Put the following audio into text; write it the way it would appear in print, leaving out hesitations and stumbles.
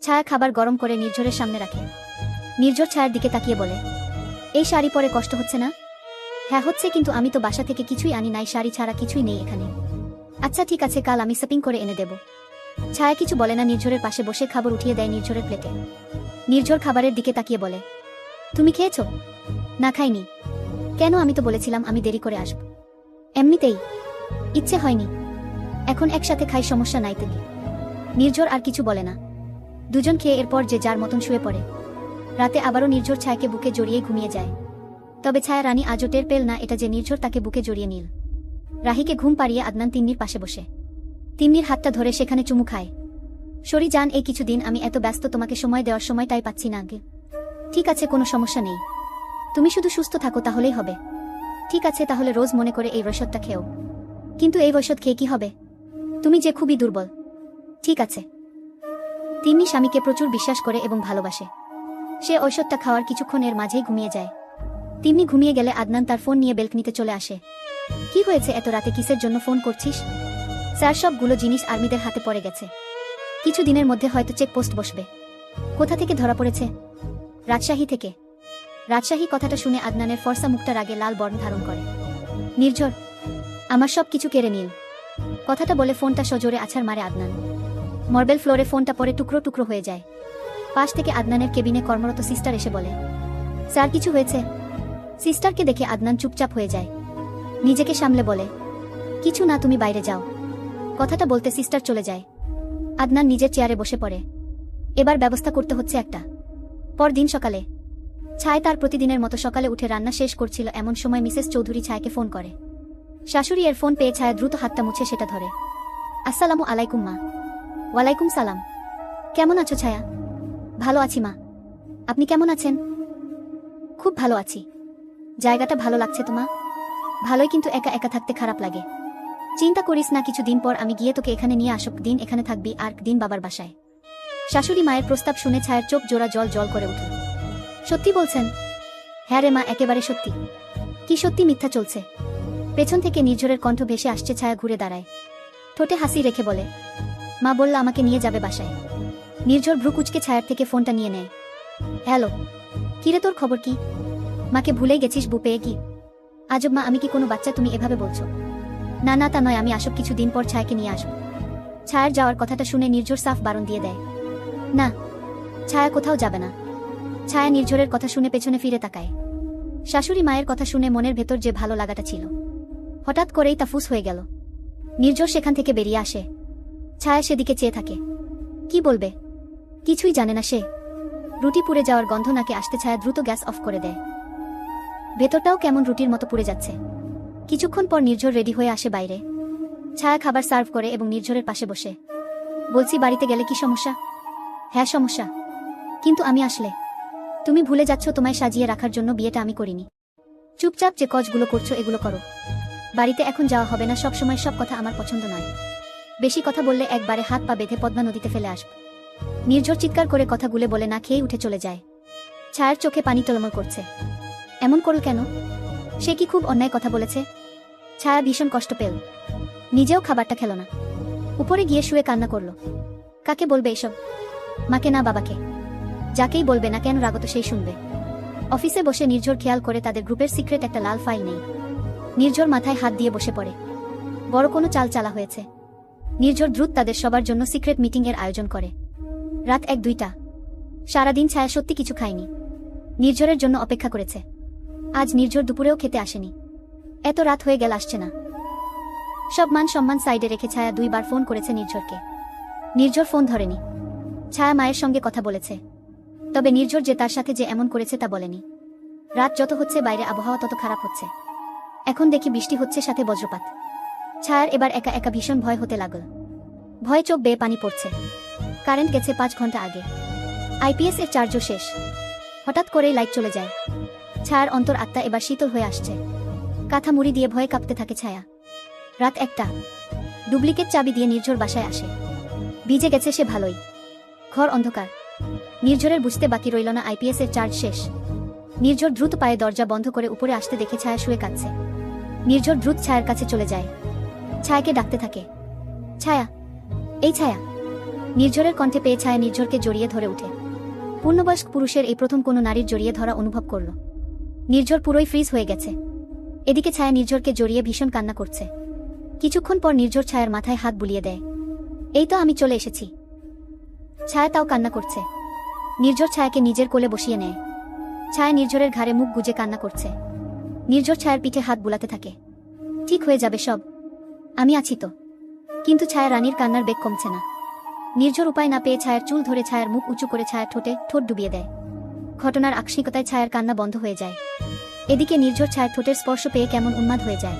ছায়া খাবার গরম করে নির্ঝরের সামনে রাখে। নির্ঝর ছায়ার দিকে তাকিয়ে বলে, এই শাড়ি পরে কষ্ট হচ্ছে না? হ্যাঁ হচ্ছে, কিন্তু আমি তো বাসা থেকে কিছুই আনি নাই, শাড়ি ছাড়া কিছুই নেই এখানে। আচ্ছা ঠিক আছে, কাল আমি শপিং করে এনে দেব। ছায়া কিছু বলে না, নির্ঝরের পাশে বসে খাবার উঠিয়ে দেয় নির্ঝরের প্লেটে। নির্ঝর খাবারের দিকে তাকিয়ে বলে, তুমি খেয়েছো? না খাইনি। কেন? আমি তো বলেছিলাম আমি দেরি করে আসব। এমনিতেই ইচ্ছে হয়নি। এখন একসাথে খাই, সমস্যা নাই তুমি। নির্ঝর আর কিছু বলে না। দুজন খেয়ে এরপর যে যার মতন শুয়ে পড়ে। রাতে আবারও নির্ঝর ছায়াকে বুকে জড়িয়ে ঘুমিয়ে যায়। তবে ছায়া রানী আজও টের পেল না এটা যে নির্ঝর তাকে বুকে জড়িয়ে নিল। রাহিকে ঘুম পাড়িয়ে আদনান তিন্নির পাশে বসে তিন্নির হাতটা ধরে সেখানে চুমু খায়। সরি জান, এই কিছুদিন আমি এত ব্যস্ত, তোমাকে সময় দেওয়ার সময়টাই পাচ্ছি না আগে। ঠিক আছে, কোনো সমস্যা নেই, তুমি শুধু সুস্থ থাকো তাহলেই হবে। ঠিক আছে, তাহলে রোজ মনে করে এই ঔষধটা খেও। কিন্তু এই ঔষধ খেয়ে কি হবে? তুমি যে খুবই দুর্বল। ঠিক আছে। তিন্নি স্বামীকে প্রচুর বিশ্বাস করে এবং ভালোবাসে। সে ঔষধটা খাওয়ার কিছুক্ষণের মাঝেই ঘুমিয়ে যায়। তিন্নি ঘুমিয়ে গেলে আদনান তার ফোন নিয়ে বেলকনিতে চলে আসে। কি হয়েছে, এত রাতে কিসের জন্য ফোন করছিস? স্যার, সবগুলো জিনিস আর্মিদের হাতে পড়ে গেছে। কিছু দিনের মধ্যে হয়তো চেকপোস্ট বসবে। কোথা থেকে ধরা পড়েছে? রাজশাহী থেকে। রাজশাহী কথাটা শুনে আদনানের ফর্সা মুখটা রাগে লাল বর্ণ ধারণ করে। নির্ঝর, আমার সব কিছু কেড়ে নিল। কথাটা বলে ফোনটা সজোরে আছাড় মারে আদনান। মার্বেল ফ্লোরে ফোনটা পরে টুকরো টুকরো হয়ে যায়। পাশ থেকে আদনানের কেবিনে কর্মরত সিস্টার এসে বলে, স্যার কিছু হয়েছে? সিস্টারকে দেখে আদনান চুপচাপ হয়ে যায়। নিজেকে সামলে বলে, কিছু না, তুমি বাইরে যাও। কথাটা বলতে সিস্টার চলে যায়। আদনান নিজের চেয়ারে বসে পড়ে। এবার ব্যবস্থা করতে হচ্ছে একটা। পরদিন সকালে ছায়া তার প্রতিদিনের মতো সকালে উঠে রান্না শেষ করছিল, এমন সময় মিসেস চৌধুরী ছায়াকে ফোন করে। শাশুড়ি এর ফোন পেয়ে ছায়া দ্রুত হাতটা মুছে সেটা ধরে। আসসালামু আলাইকুম মা। ওয়ালাইকুম সালাম। কেমন আছো ছায়া? ভালো আছি মা, আপনি কেমন আছেন? খুব ভালো আছি। জায়গাটা ভালো লাগছে তো মা? ভালোই, কিন্তু একা একা থাকতে খারাপ লাগে। চিন্তা করিস না, কিছুদিন পর আমি গিয়ে তোকে এখানে নিয়ে আসব, দিন এখানে থাকবি আর দিন বাবার বাসায়। শাশুড়ি মায়ের প্রস্তাব শুনে ছায়ার চোখ জোড়া জল জল করে উঠল। সত্যি বলছেন? হ্যাঁ রে মা, একেবারে সত্যি। কি সত্যি মিথ্যা চলছে? পেছন থেকে নির্ঝরের কণ্ঠ ভেসে আসছে। ছায়া ঘুরে দাঁড়ায়, ঠোঁটে হাসি রেখে বলে, মা বলল আমাকে নিয়ে যাবে বাসায়। নির্ঝর ভ্রু কুচকে ছায়ার থেকে ফোনটা নিয়ে নেয়। হ্যালো, কিরে তোর খবর কি? মাকে ভুলেই গেছিস বু পেয়ে কি? আজব মা, আমি কি কোনো বাচ্চা তুমি এভাবে বলছো? না না, তা নয়, আমি আসব কিছুদিন পর ছায়াকে নিয়ে আসব। ছায়ার যাওয়ার কথাটা শুনে নির্ঝর সাফ বারণ দিয়ে দেয়। না, ছায়া কোথাও যাবে না। ছায়া নির্ঝরের কথা শুনে পেছনে ফিরে তাকায়। শাশুড়ি মায়ের কথা শুনে মনের ভেতর যে ভালো লাগাটা ছিল হঠাৎ করেই তা ফুস হয়ে গেল। নির্ঝর সেখান থেকে বেরিয়ে আসে। ছায়া সেদিকে চেয়ে থাকে। কি বলবে? কিছুই জানে না সে। রুটি পুড়ে যাওয়ার গন্ধ নাকে আসতে ছায়া দ্রুত গ্যাস অফ করে দেয়। ভেতরটাও কেমন রুটির মতো পুড়ে যাচ্ছে। কিছুক্ষণ পর নির্ঝর রেডি হয়ে আসে বাইরে। ছায়া খাবার সার্ভ করে এবং নির্ঝরের পাশে বসে। বলছি, বাড়িতে গেলে কি সমস্যা? হ্যাঁ সমস্যা, কিন্তু আমি আসলে। তুমি ভুলে যাচ্ছ তোমায় সাজিয়ে রাখার জন্য বিয়েটা আমি করিনি। চুপচাপ যে কাজগুলো করছো এগুলো করো। বাড়িতে এখন যাওয়া হবে না, সব সময় সব কথা আমার পছন্দ নয়। বেশি কথা বললে একবারে হাত পা বেঁধে পদ্মা নদীতে ফেলে আসব। নির্ঝর চিৎকার করে কথাগুলো বলে না খেয়ে উঠে চলে যায়। ছায়ার চোখে পানি টলমল করছে। এমন করল কেন? সে কি খুব অন্যায় কথা বলেছে? ছায়া ভীষণ কষ্ট পেল। নিজেও খাবারটা খেল না। উপরে গিয়ে শুয়ে কান্না করল। কাকে বলবে এসব? মাকে না বাবাকে? যাকেই বলবে না কেন রাগত সেই শুনবে। অফিসে বসে নির্ঝর খেয়াল করে তাদের গ্রুপের সিক্রেট একটা লাল ফাইল নেই। নির্ঝর মাথায় হাত দিয়ে বসে পড়ে। বড় কোনো চাল চালা হয়েছে। নির্ঝর দ্রুত তাদের সবার জন্য সিক্রেট মিটিং এর আয়োজন করে। রাত 1-2টা। সারাদিন ছায়া সত্যি কিছু খায়নি। নির্ঝরের জন্য অপেক্ষা করেছে। আজ নির্ঝর দুপুরেও খেতে আসেনি। এত রাত হয়ে গেল আসছে না। সব মান সম্মান সাইডে রেখে ছায়া 2বার ফোন করেছে নির্ঝরকে। নির্ঝর ফোন ধরেনি। ছায়া মায়ের সঙ্গে কথা বলেছে। তবে নির্ঝর যে তার সাথে যে এমন করেছে তা বলেনি। রাত যত হচ্ছে বাইরে আবহাওয়া তত খারাপ হচ্ছে। এখন দেখি বৃষ্টি হচ্ছে, সাথে বজ্রপাত। ছায়ার এবার একা একা ভীষণ ভয় হতে লাগল। ভয়ে চোখ বেয়ে পানি পড়ছে। কারেন্ট গেছে 5 ঘন্টা আগে। আইপিএস এর চার্জও শেষ। হঠাৎ করেই লাইট চলে যায়। ছায়ার অন্তর আত্মা এবার শীতল হয়ে আসছে। কাঁথা মুড়ি দিয়ে ভয়ে কাঁপতে থাকে ছায়া। রাত 1টা। ডুপ্লিকেট চাবি দিয়ে নির্ঝর বাসায় আসে। ভিজে গেছে সে ভালোই। ঘর অন্ধকার। নির্ঝরের বুঝতে বাকি রইল না আইপিএস এর চার্জ শেষ। নির্ঝর দ্রুত পায়ে দরজা বন্ধ করে উপরে আসতে দেখে ছায়া শুয়ে কাঁদছে। নির্ঝর দ্রুত ছায়ার কাছে চলে যায়। ছায়াকে ডাকতে থাকে, ছায়া, এই ছায়া। নির্ঝরের কণ্ঠে পেয়ে ছায়া নির্ঝরকে জড়িয়ে ধরে উঠে। পূর্ণবয়স্ক পুরুষের এই প্রথম কোনো নারীর জড়িয়ে ধরা অনুভব করল। নির্ঝর পুরোই ফ্রিজ হয়ে গেছে। এদিকে ছায়া নির্ঝরকে জড়িয়ে ভীষণ কান্না করছে। কিছুক্ষণ পর নির্ঝর ছায়ার মাথায় হাত বুলিয়ে দেয়। এই তো আমি চলে এসেছি। ছায়া তাও কান্না করছে। নির্ঝর ছায়াকে নিজের কোলে বসিয়ে নেয়। ছায়া নির্ঝরের ঘাড়ে মুখ গুজে কান্না করছে। নির্ঝর ছায়ার পিঠে হাত বুলাতে থাকে। ঠিক হয়ে যাবে সব, আমি আছি তো। কিন্তু ছায়া রানীর কান্নার বেগ কমছে না। নির্ঝর উপায় না পেয়ে ছায়ার চুল ধরে ছায়ার মুখ উঁচু করে ছায়ার ঠোঁটে ঠোঁট ডুবিয়ে দেয়। ঘটনার আকস্মিকতায় ছায়ার কান্না বন্ধ হয়ে যায়। এদিকে নির্ঝর ছায়ার ঠোঁটের স্পর্শ পেয়ে কেমন উন্মাদ হয়ে যায়।